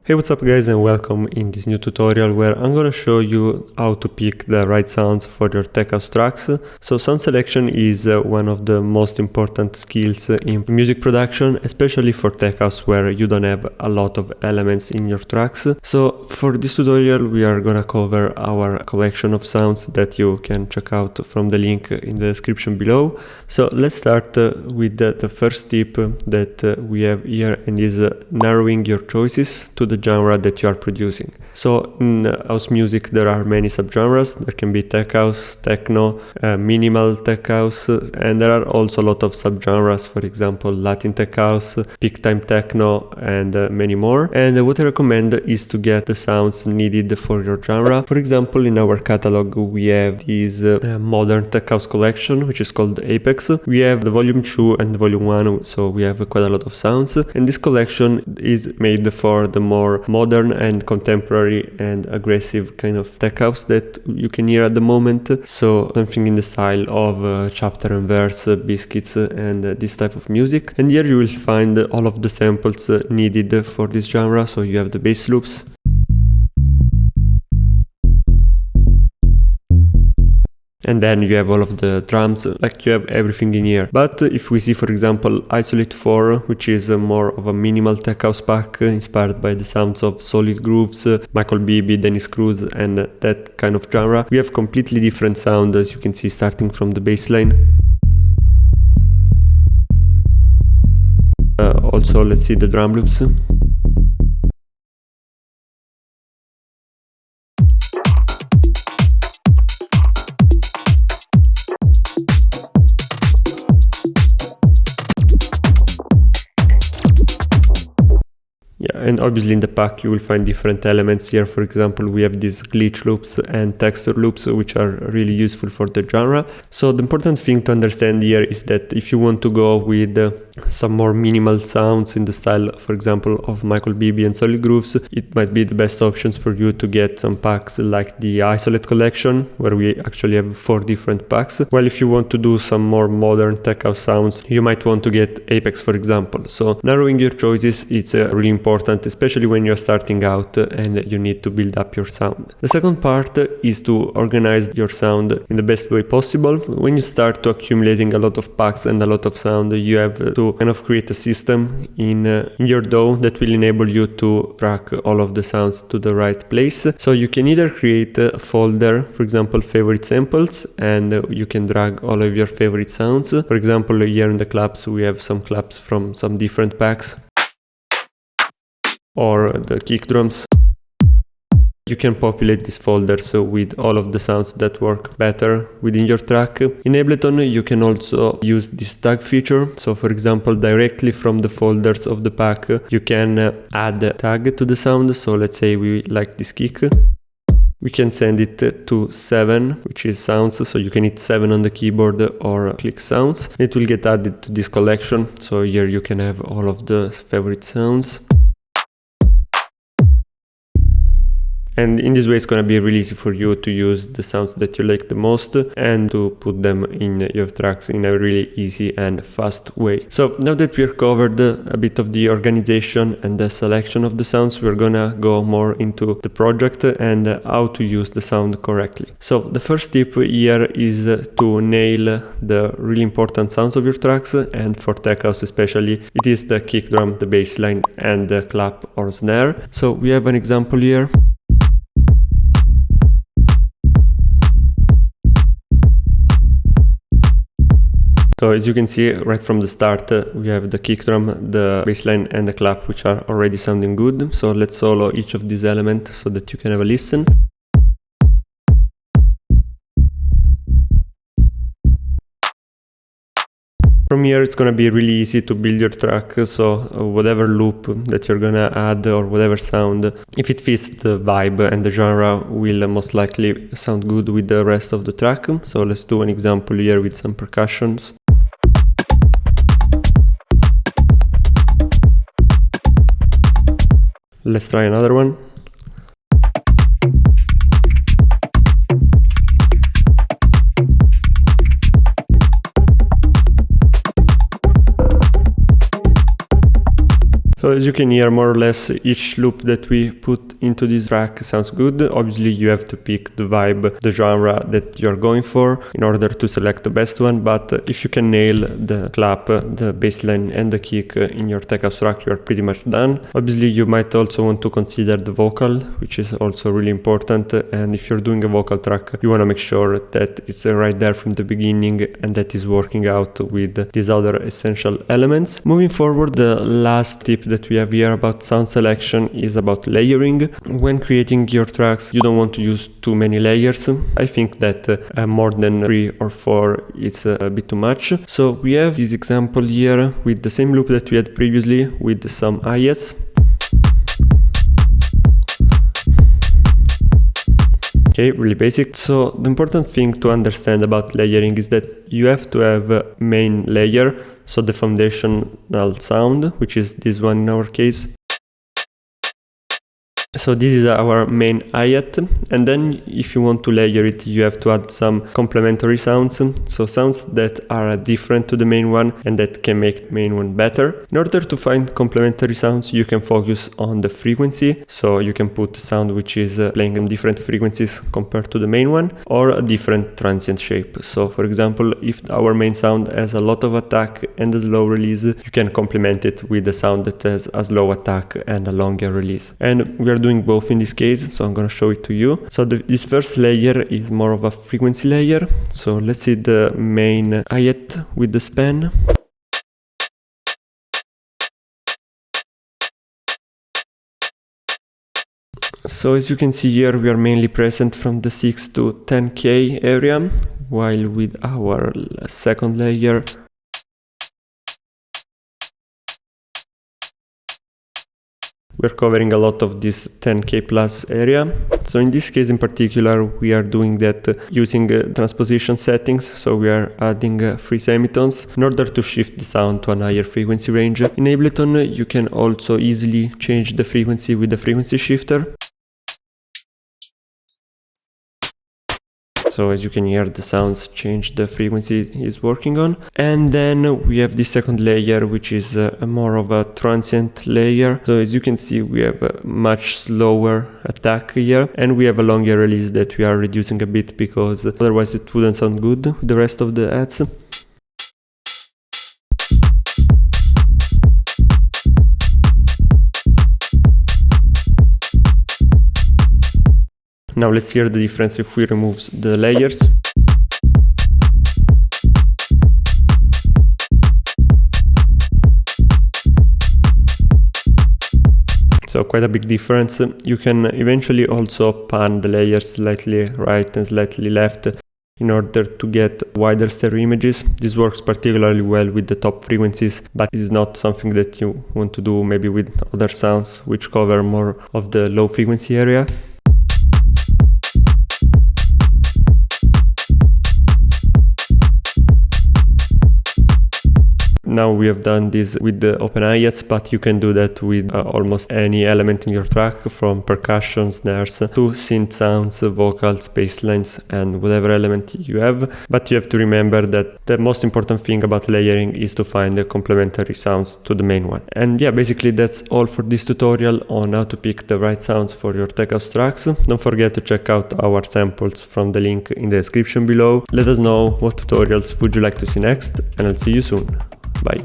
Hey, what's up guys, and welcome in this new tutorial where I'm gonna show you how to pick the right sounds for your tech house tracks. So sound selection is one of the most important skills in music production, especially for tech house where you don't have a lot of elements in your tracks. So for this tutorial we are gonna cover our collection of sounds that you can check out from the link in the description below. So let's start with the first tip that we have here, and is narrowing your choices to the genre that you are producing. So in house music there are many subgenres. There can be tech house, techno, minimal tech house, and there are also a lot of subgenres, for example Latin tech house, peak time techno, and many more. And what I recommend is to get the sounds needed for your genre. For example, in our catalog we have this modern tech house collection which is called Apex. We have the volume 2 and the volume 1, so we have quite a lot of sounds, and this collection is made for the more modern and contemporary and aggressive kind of tech house that you can hear at the moment. So something in the style of Chapter and Verse, Biscuits, and this type of music. And here you will find all of the samples needed for this genre. So you have the bass loops, and then you have all of the drums, like you have everything in here. But if we see, for example, Isolate 4, which is more of a minimal tech house pack inspired by the sounds of Solid Grooves, Michael Bibi, Dennis Cruz, and that kind of genre, we have completely different sound, as you can see, starting from the bass line. Also, let's see the drum loops. Yeah, and obviously in the pack you will find different elements here. For example, we have these glitch loops and texture loops, which are really useful for the genre. So the important thing to understand here is that if you want to go with some more minimal sounds in the style, for example, of Michael Bibi and Solid Grooves, it might be the best options for you to get some packs like the Isolate collection, where we actually have 4 different packs. While if you want to do some more modern tech house sounds, you might want to get Apex, for example. So narrowing your choices is really important, especially when you're starting out and you need to build up your sound. The second part is to organize your sound in the best way possible. When you start to accumulating a lot of packs and a lot of sound, you have to kind of create a system in your DAW that will enable you to track all of the sounds to the right place. So you can either create a folder, for example favorite samples, and you can drag all of your favorite sounds. For example, here in the claps we have some claps from some different packs, or the kick drums. You can populate these folders with all of the sounds that work better within your track. In Ableton you can also use this tag feature. So for example, directly from the folders of the pack you can add a tag to the sound. So let's say we like this kick. We can send it to 7, which is sounds, so you can hit 7 on the keyboard or click sounds. It will get added to this collection, so here you can have all of the favorite sounds. And in this way it's going to be really easy for you to use the sounds that you like the most and to put them in your tracks in a really easy and fast way. So now that we've covered a bit of the organization and the selection of the sounds, we're gonna go more into the project and how to use the sound correctly. So the first tip here is to nail the really important sounds of your tracks, and for tech house especially it is the kick drum, the bass line, and the clap or snare. So we have an example here. So as you can see right from the start, we have the kick drum, the bassline, and the clap, which are already sounding good. So let's solo each of these elements so that you can have a listen. From here it's gonna be really easy to build your track, so whatever loop that you're gonna add or whatever sound, if it fits the vibe and the genre, will most likely sound good with the rest of the track. So let's do an example here with some percussions. Let's try another one. So as you can hear, more or less each loop that we put into this track sounds good. Obviously you have to pick the vibe, the genre that you're going for in order to select the best one, but if you can nail the clap, the bassline and the kick in your tech house track, you're pretty much done. Obviously you might also want to consider the vocal, which is also really important, and if you're doing a vocal track you want to make sure that it's right there from the beginning and that is working out with these other essential elements. Moving forward, the last tip that we have here about sound selection is about layering. When creating your tracks you don't want to use too many layers. I think that more than 3 or 4 is a bit too much. So we have this example here with the same loop that we had previously with some hi-hats. Okay, really basic. So the important thing to understand about layering is that you have to have a main layer, so the foundational sound, which is this one in our case. So this is our main hi-hat, and then if you want to layer it you have to add some complementary sounds, so sounds that are different to the main one and that can make the main one better. In order to find complementary sounds you can focus on the frequency, so you can put a sound which is playing in different frequencies compared to the main one, or a different transient shape. So for example, if our main sound has a lot of attack and a slow release, you can complement it with a sound that has a slow attack and a longer release. And we are doing both in this case, so I'm gonna show it to you. So this first layer is more of a frequency layer. So let's see the main hi-hat with the span. So as you can see here, we are mainly present from the 6 to 10K area, while with our second layer we're covering a lot of this 10K plus area. So in this case in particular, we are doing that using transposition settings. So we are adding free semitones in order to shift the sound to a higher frequency range. In Ableton, you can also easily change the frequency with the frequency shifter. So as you can hear, the sounds change the frequency is working on. And then we have the second layer, which is more of a transient layer. So as you can see, we have a much slower attack here, and we have a longer release that we are reducing a bit because otherwise it wouldn't sound good with the rest of the ads. Now let's hear the difference if we remove the layers. So quite a big difference. You can eventually also pan the layers slightly right and slightly left in order to get wider stereo images. This works particularly well with the top frequencies, but it is not something that you want to do maybe with other sounds which cover more of the low frequency area. Now we have done this with the open hi-hats, but you can do that with almost any element in your track, from percussion, snares, to synth sounds, vocals, bass lines, and whatever element you have. But you have to remember that the most important thing about layering is to find the complementary sounds to the main one. And yeah, basically that's all for this tutorial on how to pick the right sounds for your tech house tracks. Don't forget to check out our samples from the link in the description below. Let us know what tutorials would you like to see next, and I'll see you soon. Bye.